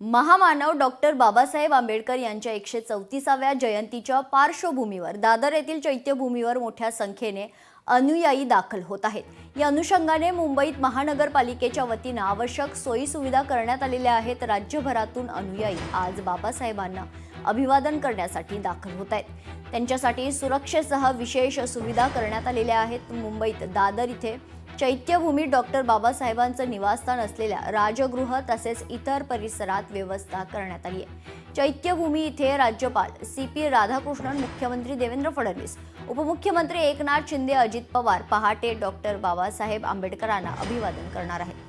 महामानव डॉक्टर बाबासाहेब आंबेडकर यांच्या 134व्या जयंतीच्या पार्श्वभूमीवर दादर येथील चैत्यभूमीवर मोठ्या संख्येने अनुयायी दाखल होत आहेत। या अनुषंगाने मुंबईत महानगरपालिकेच्या वतीने आवश्यक सोयी सुविधा करण्यात आलेल्या आहेत। राज्यभरातून अनुयायी आज बाबासाहेबांना अभिवादन करण्यासाठी दाखल होत आहेत। त्यांच्यासाठी सुरक्षेसह विशेष सुविधा करण्यात आलेल्या आहेत। मुंबईत दादर इथे चैत्यभूमी डॉक्टर बाबासाहेबांचं निवासस्थान असलेल्या राजगृह तसेच इतर परिसरात व्यवस्था करण्यात आली आहे। चैत्यभूमी इथे राज्यपाल CP राधाकृष्णन, मुख्यमंत्री देवेंद्र फडणवीस, उपमुख्यमंत्री एकनाथ शिंदे, अजित पवार पहाटे डॉक्टर बाबासाहेब आंबेडकरांना अभिवादन करणार आहेत।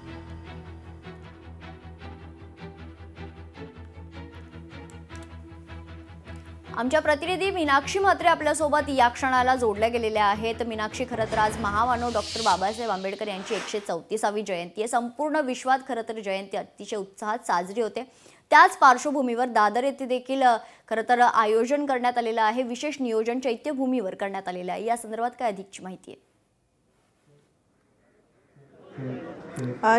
आमच्या प्रतिनिधी मीनाक्षी म्हात्रे आपल्यासोबत या क्षणाला जोडल्या गेलेल्या आहेत। मीनाक्षी, खरं तर आज महामानव डॉक्टर बाबासाहेब आंबेडकर यांची 134वी जयंती आहे। संपूर्ण विश्वात खरं तर जयंती अतिशय उत्साहात साजरी होते। त्याच पार्श्वभूमीवर दादर येथे देखील खरं तर आयोजन करण्यात आलेलं आहे। विशेष नियोजन चैत्यभूमीवर करण्यात आलेलं आहे। या संदर्भात काय अधिकची माहिती आहे?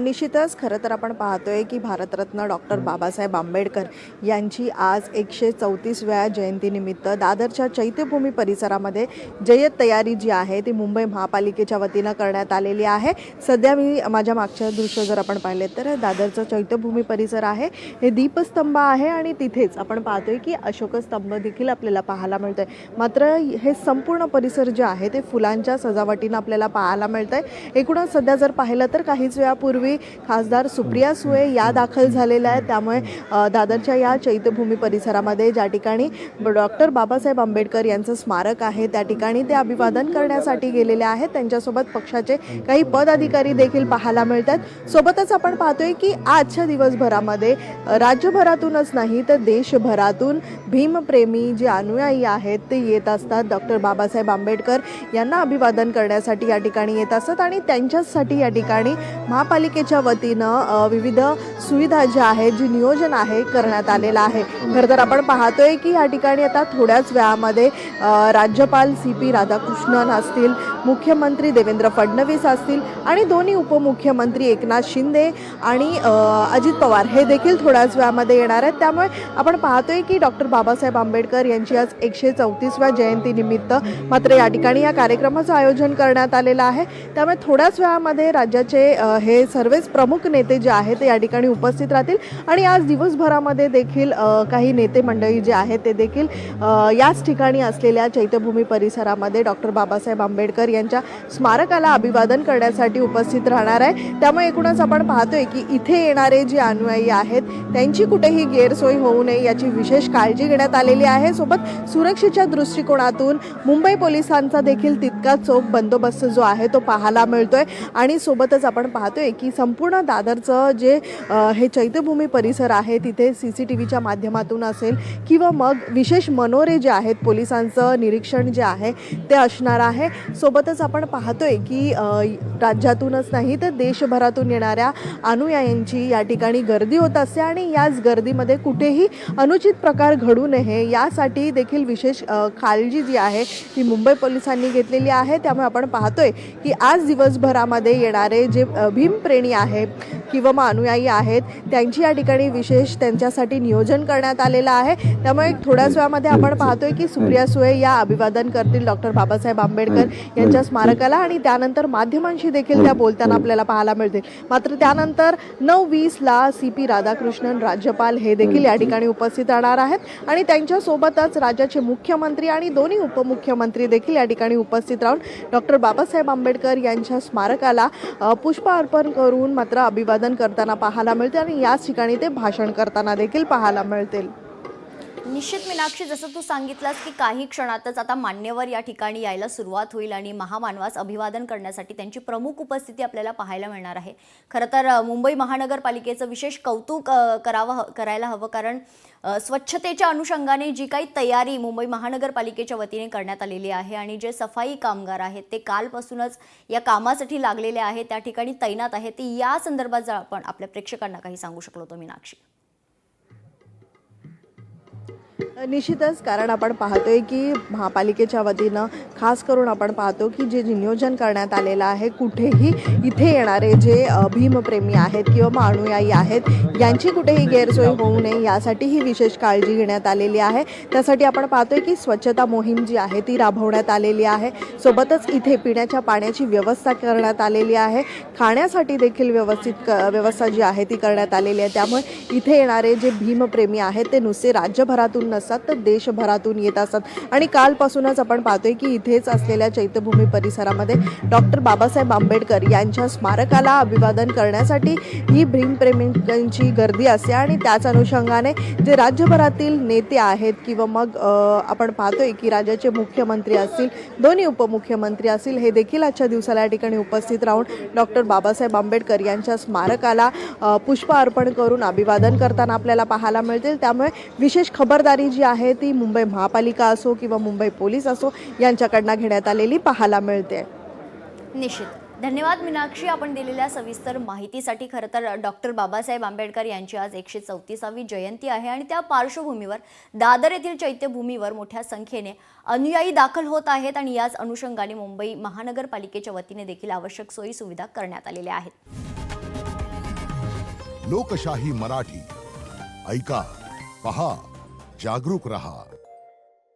निश्चितच खरं तर आपण पाहतोय की भारतरत्न डॉक्टर बाबासाहेब आंबेडकर यांची आज 134व्या जयंतीनिमित्त दादरच्या चैत्यभूमी परिसरामध्ये जय्यत तयारी जी आहे ती मुंबई महापालिकेच्या वतीनं करण्यात आलेली आहे। सध्या मी माझ्या मागच्या दृश्य जर आपण पाहिले तर दादरचं चैत्यभूमी परिसर आहे, हे दीपस्तंभ आहे आणि तिथेच आपण पाहतोय की अशोक स्तंभ देखील आपल्याला पाहायला मिळतोय। मात्र हे संपूर्ण परिसर जे आहे ते फुलांच्या सजावटीनं आपल्याला पाहायला मिळतंय। एकूणच सध्या जर पाहिलं तर काहीच वेळापूर्वी खासदार सुप्रिया सुळे या दाखल झालेल्या आहेत। त्यामुळे दादरच्या या चैत्यभूमी परिसरामध्ये ज्या ठिकाणी डॉक्टर बाबासाहेब आंबेडकर यांचं स्मारक आहे त्या ठिकाणी ते अभिवादन करण्यासाठी गेलेले आहेत। त्यांच्यासोबत पक्षाचे काही पदाधिकारी देखील पाहायला मिळतात। सोबतच आपण पाहतोय की आजच्या दिवसभरामध्ये राज्यभरातूनच नाही तर देशभरातून भीमप्रेमी जे अनुयायी आहेत ते येत असतात। डॉक्टर बाबासाहेब आंबेडकर यांना अभिवादन करण्यासाठी या ठिकाणी येत असतात आणि त्यांच्यासाठी या ठिकाणी महापालिकेच्या वतीनं विविध सुविधा ज्या आहेत, जी नियोजन आहे करण्यात आलेलं आहे। खरं तर आपण पाहतोय की या ठिकाणी आता थोड्याच वेळामध्ये राज्यपाल CP राधाकृष्णन असतील, मुख्यमंत्री देवेंद्र फडणवीस असतील आणि दोन्ही उपमुख्यमंत्री एकनाथ शिंदे आणि अजित पवार हे देखील थोड्याच वेळामध्ये येणार आहेत। त्यामुळे आपण पाहतोय की डॉक्टर बाबासाहेब आंबेडकर यांची आज 134व्या जयंतीनिमित्त मात्र या ठिकाणी या कार्यक्रमाचं आयोजन करण्यात आलेलं आहे। त्यामुळे थोड्याच वेळामध्ये राज्याचे हे सर्वच प्रमुख नेते जे आहेत ते या ठिकाणी उपस्थित राहतील आणि आज दिवसभरामध्ये देखील काही नेते मंडळी जे आहेत ते देखील याच ठिकाणी असलेल्या चैत्यभूमी परिसरामध्ये डॉक्टर बाबासाहेब आंबेडकर यांच्या स्मारकाला अभिवादन करण्यासाठी उपस्थित राहणार आहे। त्यामुळे एकूणच आपण पाहतोय की इथे येणारे जे अनुयायी आहेत त्यांची कुठेही गैरसोय होऊ नये याची विशेष काळजी घेण्यात आलेली आहे। सोबत सुरक्षेच्या दृष्टिकोनातून मुंबई पोलिसांचा देखील तितका चोख बंदोबस्त जो आहे तो पाहायला मिळतोय आणि सोबतच आपण पाहतोय की संपूर्ण दादरचं जे हे चैत्यभूमी परिसर आहे तिथे CCTVच्या माध्यमातून असेल किंवा मग विशेष मनोरे जे आहेत पोलिसांचं निरीक्षण जे आहे ते असणार आहे। सोबतच आपण पाहतोय की राज्यातूनच नाही तर देशभरातून येणाऱ्या अनुयायांची या ठिकाणी गर्दी होत असते आणि याच गर्दीमध्ये कुठेही अनुचित प्रकार घडू नये यासाठी देखील विशेष काळजी जी आहे ती मुंबई पोलिसांनी घेतलेली आहे। त्यामुळे आपण पाहतोय की आज दिवसभरामध्ये येणारे जे भीमप्रेमी आहे किंवा मग अनुयायी आहेत त्यांची या ठिकाणी विशेष त्यांच्यासाठी नियोजन करण्यात आलेलं आहे। त्यामुळे थोड्याच वेळामध्ये आपण पाहतोय की सुप्रिया सुळे या अभिवादन करतील डॉक्टर बाबासाहेब आंबेडकर यांच्या स्मारकाला आणि त्यानंतर माध्यमांशी देखील त्या बोलताना आपल्याला पाहायला मिळतील। मात्र त्यानंतर 9:20ला CP राधाकृष्णन राज्यपाल हे देखील या ठिकाणी उपस्थित राहणार आहेत आणि त्यांच्यासोबतच राज्याचे मुख्यमंत्री आणि दोन्ही उपमुख्यमंत्री देखील या ठिकाणी उपस्थित राहून डॉक्टर बाबासाहेब आंबेडकर यांच्या स्मारकाला पुष्प अर्पण करून मात्र अभिवादन करताना पाहायला मिळते आणि याच ठिकाणी ते भाषण करताना देखील पाहायला मिळतील। निश्चित मीनाक्षी, जसं तू सांगितलंस की काही क्षणातच आता मान्यवर या ठिकाणी यायला सुरुवात होईल आणि महामानवास अभिवादन करण्यासाठी त्यांची प्रमुख उपस्थिती आपल्याला पाहायला मिळणार आहे। खरं तर मुंबई महानगरपालिकेचं विशेष कौतुक करायला हवं, कारण स्वच्छतेच्या अनुषंगाने जी काही तयारी मुंबई महानगरपालिकेच्या वतीने करण्यात आलेली आहे आणि जे सफाई कामगार आहेत ते कालपासूनच या कामासाठी लागलेले आहेत, त्या ठिकाणी तैनात आहेत, ते या संदर्भात जर आपण आपल्या प्रेक्षकांना काही सांगू शकलो तर मीनाक्षी? निश्चितच, कारण आपण पाहतोय की महापालिकेच्या वतीनं खास करून आपण पाहतो की जे नियोजन करण्यात आलेलं आहे, कुठेही इथे येणारे जे भीमप्रेमी आहेत किंवा मग अनुयायी आहेत यांची कुठेही गैरसोय होऊ नये यासाठी ही विशेष काळजी घेण्यात आलेली आहे. त्यासाठी आपण पाहतोय की स्वच्छता मोहीम जी आहे ती राबवण्यात आलेली आहे. सोबतच इथे पिण्याच्या पाण्याची व्यवस्था करण्यात आलेली आहे. खाण्यासाठी देखील व्यवस्था जी आहे ती करण्यात आलेली आहे. त्यामुळे इथे येणारे जे भीमप्रेमी आहेत ते नुसते राज्यभरातून नसतात तर देशभरातून येत असतात. आणि कालपासूनच आपण पाहतोय की इथेच असलेल्या चैत्यभूमी परिसरामध्ये डॉक्टर बाबासाहेब आंबेडकर यांच्या स्मारकाला अभिवादन करण्यासाठी ही भीमप्रेमींची गर्दी असते. आणि त्याच अनुषंगाने जे राज्यभरातील नेते आहेत किंवा मग आपण पाहतोय की राज्याचे मुख्यमंत्री असतील, दोन्ही उपमुख्यमंत्री असतील, हे देखील आजच्या दिवसाला या ठिकाणी उपस्थित राहून डॉक्टर बाबासाहेब आंबेडकर यांच्या स्मारकाला पुष्प अर्पण करून अभिवादन करताना आपल्याला पाहायला मिळतील. त्यामुळे विशेष खबरदारी जी आहे ती मुंबई महापालिका असो किंवा मुंबई पोलीस असो यांच्याकडनं घेण्यात आलेली पाहायला मिळते. निश्चित. धन्यवाद मीनाक्षी, आपण दिलेल्या सविस्तर माहितीसाठी. खरं तर डॉक्टर बाबासाहेब आंबेडकर यांची आज 134वी जयंती आहे आणि त्या पार्श्वभूमीवर दादर येथील चैत्यभूमीवर मोठ्या संख्येने अनुयायी दाखल होत आहेत आणि याच अनुषंगाने मुंबई महानगरपालिकेच्या वतीने देखील आवश्यक सोयी सुविधा करण्यात आलेल्या आहेत. लोकशाही मराठी ऐका, पहा, जागरूक रहा.